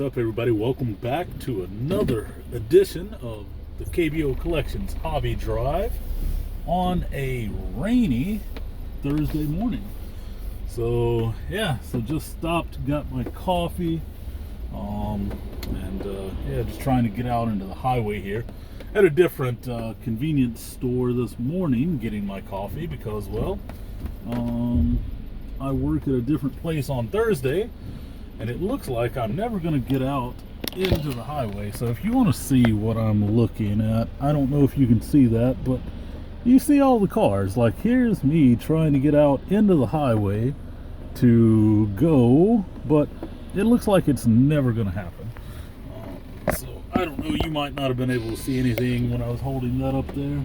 What's up, everybody? Welcome back to another edition of the KBO Collections Hobby Drive on a rainy Thursday morning. So just stopped, got my coffee, just trying to get out into the highway here. At a different convenience store this morning getting my coffee because, I work at a different place on Thursday, and it looks like I'm never going to get out into the highway. So if you want to see what I'm looking at, I don't know if you can see that, but you see all the cars. Like, here's me trying to get out into the highway to go, but it looks like it's never going to happen. So I don't know, you might not have been able to see anything when I was holding that up there.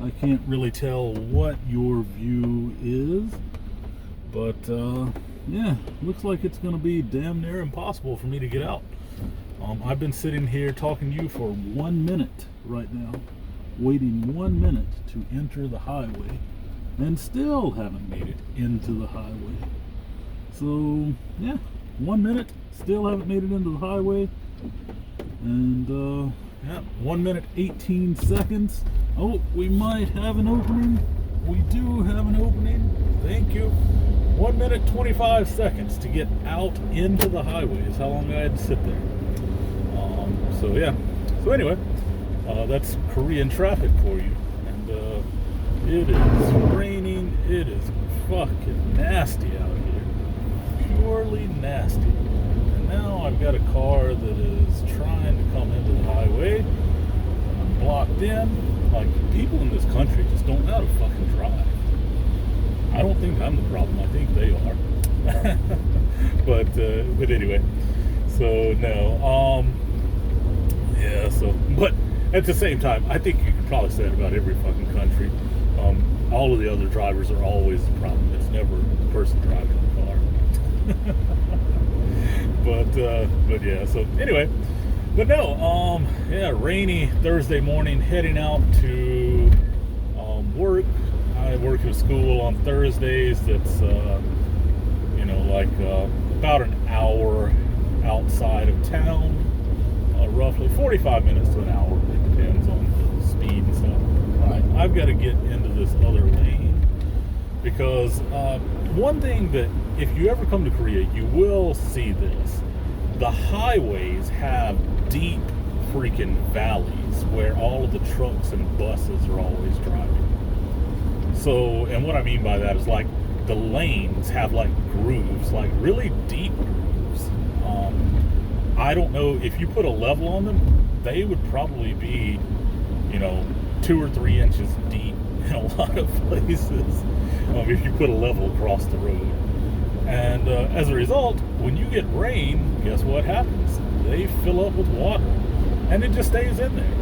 I can't really tell what your view is, but looks like it's going to be damn near impossible for me to get out. I've been sitting here talking to you for 1 minute right now, waiting 1 minute to enter the highway, and still haven't made it into the highway. So 1 minute, still haven't made it into the highway, and 1 minute 18 seconds. Oh, we might have an opening. We do have an opening. Thank you. 1 minute 25 seconds to get out into the highway is how long I had to sit there. So anyway, that's Korean traffic for you. And it is raining. It is fucking nasty out here. Purely nasty. And now I've got a car that is trying to come into the highway. I'm blocked in. Like, people in this country just don't know how to fucking drive. I don't think I'm the problem. I think they are. but anyway. So no. But at the same time, I think you could probably say it about every fucking country. All of the other drivers are always the problem. It's never the person driving the car. But yeah. So anyway. But no. Rainy Thursday morning, heading out to work. I work at a school on Thursdays that's, about an hour outside of town, roughly 45 minutes to an hour. It depends on the speed and stuff. Right. I've got to get into this other lane because one thing that, if you ever come to Korea, you will see this. The highways have deep freaking valleys where all of the trucks and buses are always driving. So, and what I mean by that is, like, the lanes have like grooves, like really deep grooves. I don't know, if you put a level on them, they would probably be, 2 or 3 inches deep in a lot of places, if you put a level across the road. And as a result, when you get rain, guess what happens? They fill up with water, and it just stays in there.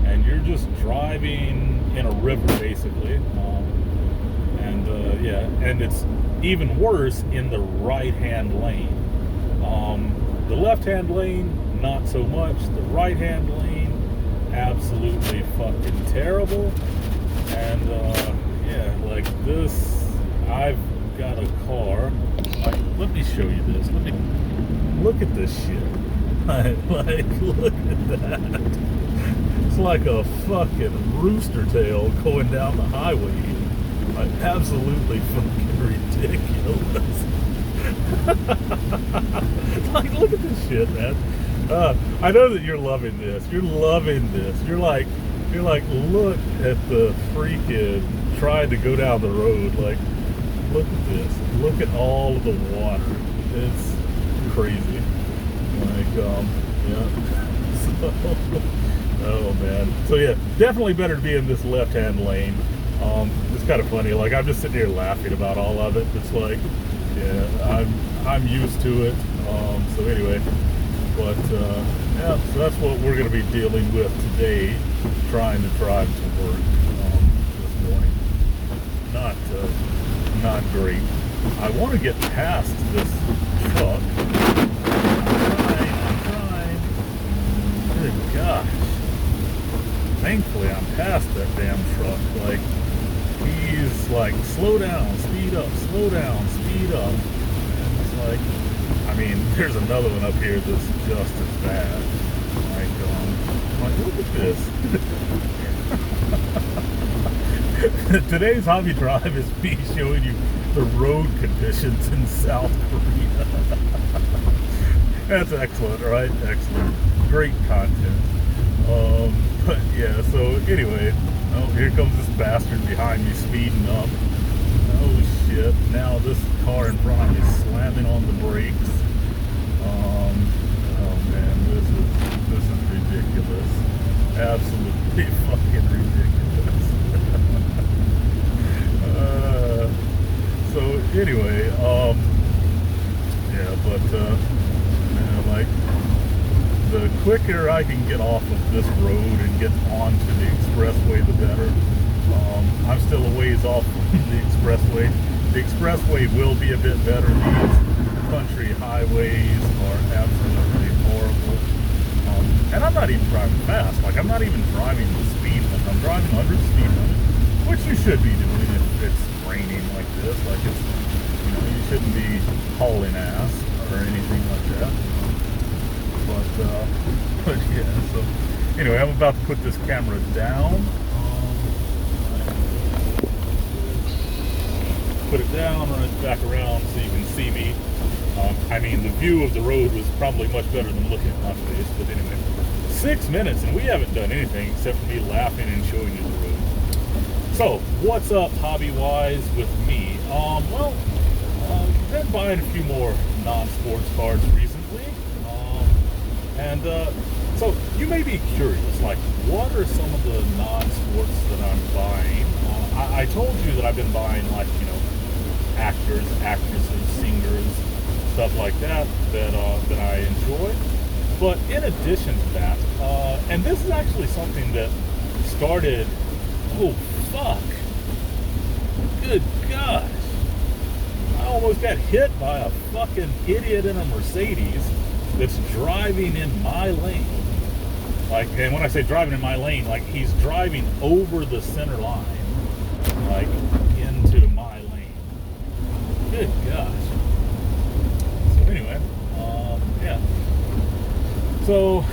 And you're just driving in a river, basically. And it's even worse in the right-hand lane. The left-hand lane, not so much. The right-hand lane, absolutely fucking terrible. And like this, I've got a car. Let me show you this. Look at this shit. Look at that. It's like a fucking rooster tail going down the highway here. Like, absolutely fucking ridiculous. Like, look at this shit, man. I know that you're loving this. You're loving this. You're like, look at the freaking trying to go down the road. Like, look at this. Look at all of the water. It's crazy. Like, oh man. So yeah, definitely better to be in this left-hand lane. It's kind of funny. Like, I'm just sitting here laughing about all of it. It's like, I'm used to it. So anyway, but so that's what we're going to be dealing with today, trying to drive to work this morning. Not great. I want to get past this truck. I'm trying. Good gosh. Thankfully, I'm past that damn truck. Like, he's like, slow down, speed up, slow down, speed up. And it's like, I mean, there's another one up here that's just as bad. Like look at this. Today's hobby drive is me showing you the road conditions in South Korea. That's excellent, right? Excellent. Great content. But yeah, so anyway, oh, here comes this bastard behind me speeding up. Oh shit, now this car in front of me is slamming on the brakes. Oh man, this is ridiculous. Absolutely fucking ridiculous. So anyway, yeah, but man, like, the quicker I can get off of this road and get onto the expressway, the better. I'm still a ways off from the expressway. The expressway will be a bit better. These country highways are absolutely horrible. And I'm not even driving fast. Like, I'm not even driving the speed limit. I'm driving under the speed limit, which you should be doing if it's raining like this. Like, it's, you know, you shouldn't be hauling ass or anything like that. But yeah, so anyway, I'm about to put this camera down. Put it down, run it back around so you can see me. I mean, the view of the road was probably much better than looking at my face, but anyway. 6 minutes and we haven't done anything except for me laughing and showing you the road. So, what's up hobby-wise with me? Well, been buying a few more non-sports cards recently. And so you may be curious, like, what are some of the non-sports that I'm buying? I told you that I've been buying, like, you know, actors, actresses, singers, stuff like that that I enjoy. But in addition to that, and this is actually something that started, oh fuck, good gosh, I almost got hit by a fucking idiot in a Mercedes that's driving in my lane. Like, and when I say driving in my lane, like, he's driving over the center line, like, into my lane. Good gosh. So anyway, yeah. So,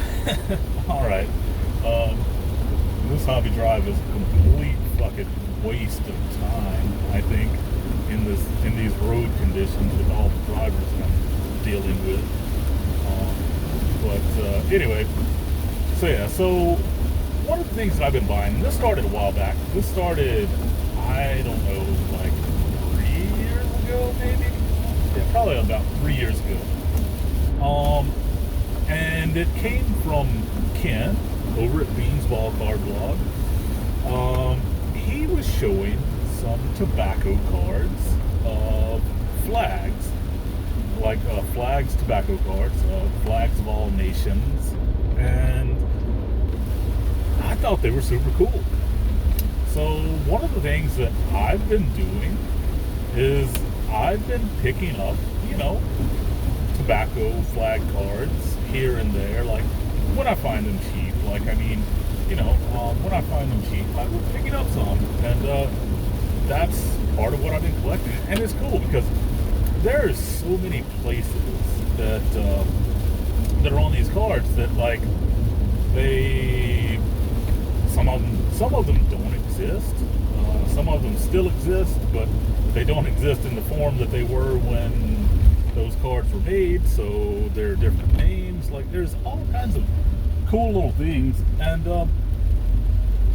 all right. This hobby drive is a complete fucking waste of time, I think, in these road conditions with all the drivers that I'm dealing with. But anyway, so yeah, so one of the things that I've been buying, and this started a while back. This started, I don't know, like 3 years ago, maybe? Yeah, probably about 3 years ago. And it came from Ken over at Beansball Card Blog. He was showing some tobacco cards of flags. Like flags, tobacco cards, flags of all nations, and I thought they were super cool. So one of the things that I've been doing is I've been picking up, you know, tobacco flag cards here and there, like when I find them cheap. Like, I mean, you know, when I find them cheap, I've been picking up some, and that's part of what I've been collecting. And it's cool because there's so many places that that are on these cards that, like, some of them don't exist. Some of them still exist, but they don't exist in the form that they were when those cards were made. So they're different names. Like, there's all kinds of cool little things, and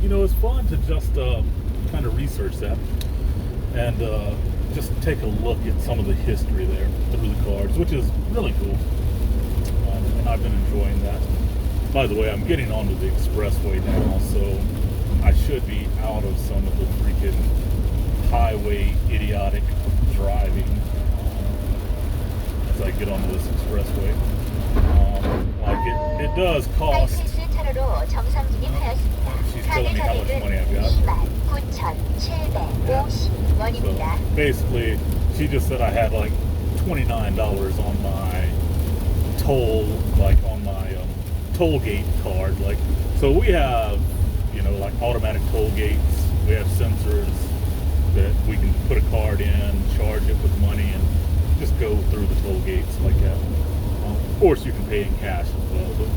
you know, it's fun to just kind of research that and just take a look at some of the history there through the cards, which is really cool. And I've been enjoying that. By the way, I'm getting onto the expressway now, so I should be out of some of the freaking highway idiotic driving as I get onto this expressway. Like, it does cost. She's telling me how much money I've got. So basically, she just said I had like $29 on my toll, like on my toll gate card. Like, so we have, you know, like automatic toll gates. We have sensors that we can put a card in, charge it with money, and just go through the toll gates like that. course, you can pay in cash as well, but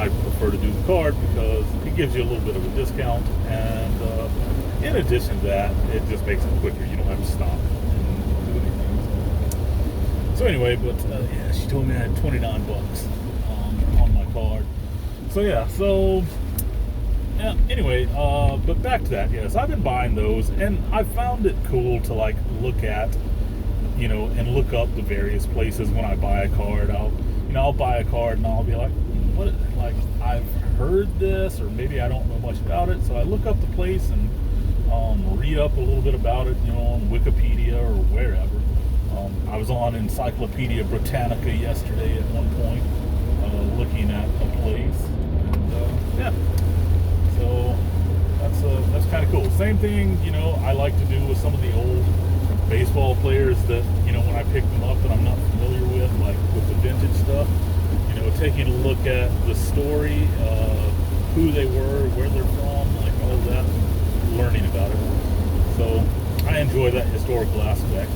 I prefer to do the card because it gives you a little bit of a discount, and in addition to that, it just makes it quicker. You don't have to stop and do anything. So anyway, but yeah, she told me I had 29 bucks on my card. So yeah, yeah, anyway, but back to that. Yes, I've been buying those, and I found it cool to like look at, and look up the various places when I buy a card. I'll buy a card and I'll be like, what? Like, I've heard this, or maybe I don't know much about it. So I look up the place and read up a little bit about it, on Wikipedia or wherever. I was on Encyclopedia Britannica yesterday at one point, looking at a place, and yeah. So that's kind of cool. Same thing, I like to do with some of the old baseball players that, when I pick them up that I'm not familiar with, like with the vintage stuff, taking a look at the story, who they were, where they're from, like all of that, learning about it. So I enjoy that historical aspect.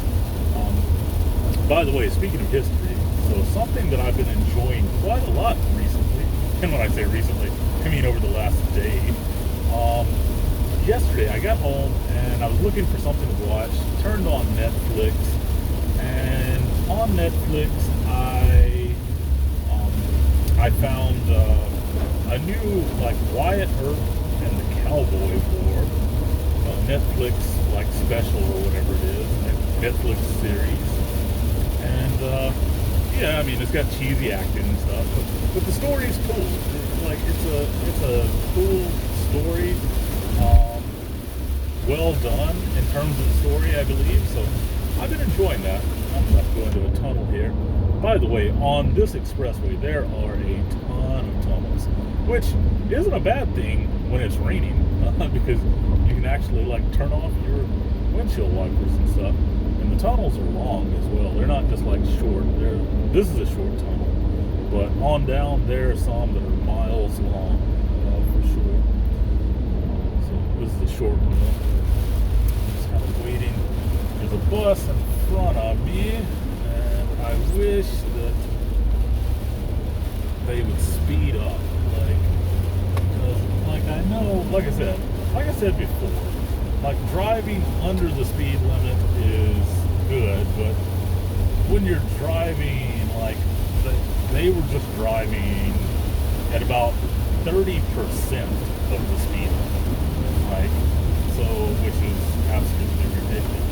By the way, speaking of history, so something that I've been enjoying quite a lot recently, and when I say recently, I mean over the last day. Yesterday I got home and I was looking for something to watch, turned on Netflix, and on Netflix I found a new, like, Wyatt Earp and the Cowboy War Netflix, like, special or whatever it is, Netflix series. And yeah, I mean, it's got cheesy acting and stuff, but the story is cool. It's a cool story, well done in terms of the story, I believe. So I've been enjoying that. I'm about to go into a tunnel here. By the way, on this expressway, there are a ton of tunnels, which isn't a bad thing when it's raining, because you can actually, like, turn off your windshield wipers and stuff. And the tunnels are long as well. They're not just like short. This is a short tunnel, but on down there are some that are miles long, for sure. So this is the short one. Just kind of waiting. There's a bus in front of me, and I wish that they would speed up, because, I know, like I said before, like, driving under the speed limit is good, but when you're driving, like, they were just driving at about 30% of the speed limit, which is absolutely ridiculous.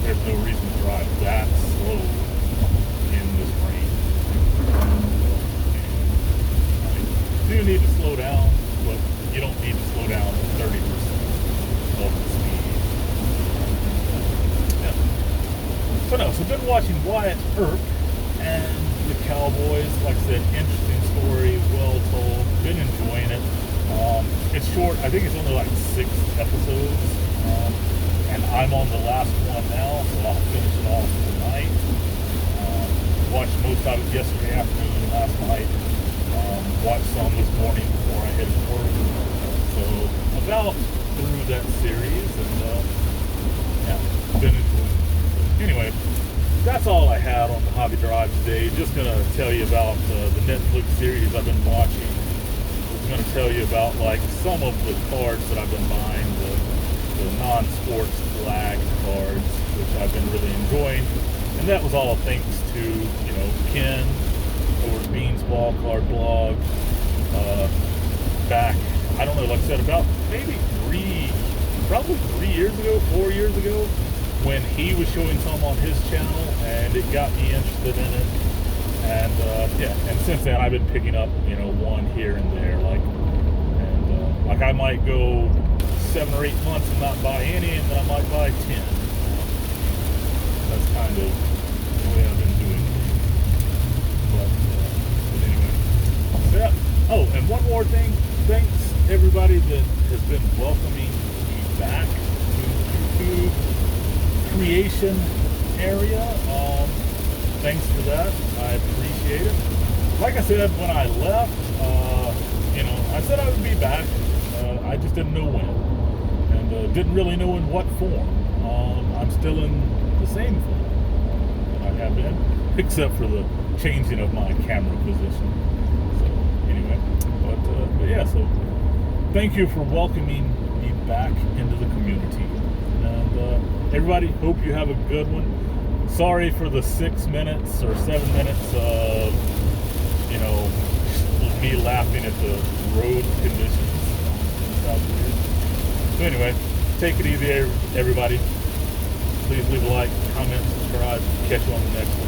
There's no reason to drive that slow in this rain. You do need to slow down, but you don't need to slow down 30% of the speed. Yeah. So I've been watching Wyatt Earp and the Cowboys. Like I said, interesting story, well told. Been enjoying it. It's short. I think it's only like 6 episodes. And I'm on the last one now, so I'll finish it off tonight. Watched most of it yesterday afternoon and last night. Watched some this morning before I headed to work. So about through that series, and yeah, been enjoying it. Anyway, that's all I had on the Hobby Drive today. Just gonna tell you about the Netflix series I've been watching. I'm gonna tell you about, like, some of the cards that I've been buying, the non-sports flag cards, which I've been really enjoying. And that was all thanks to, Ken over at Beans Ball Card Blog. Back, I don't know, like I said, about maybe 4 years ago, when he was showing some on his channel, and it got me interested in it. And yeah, and since then I've been picking up, one here and there, like I might go 7 or 8 months and not buy any, and then I might buy 10. That's kind of the way I've been doing it. But anyway. So, yeah. Oh, and one more thing. Thanks everybody that has been welcoming me back to the YouTube creation area. Thanks for that. I appreciate it. Like I said, when I left, I said I would be back. I just didn't know when. And didn't really know in what form. I'm still in the same form that I have been. except for the changing of my camera position. So anyway, but yeah, so thank you for welcoming me back into the community. And everybody, hope you have a good one. Sorry for the 6 minutes or 7 minutes of, you know, me laughing at the road conditions in South Korea. So anyway, take it easy, everybody. Please leave a like, comment, subscribe. Catch you on the next one.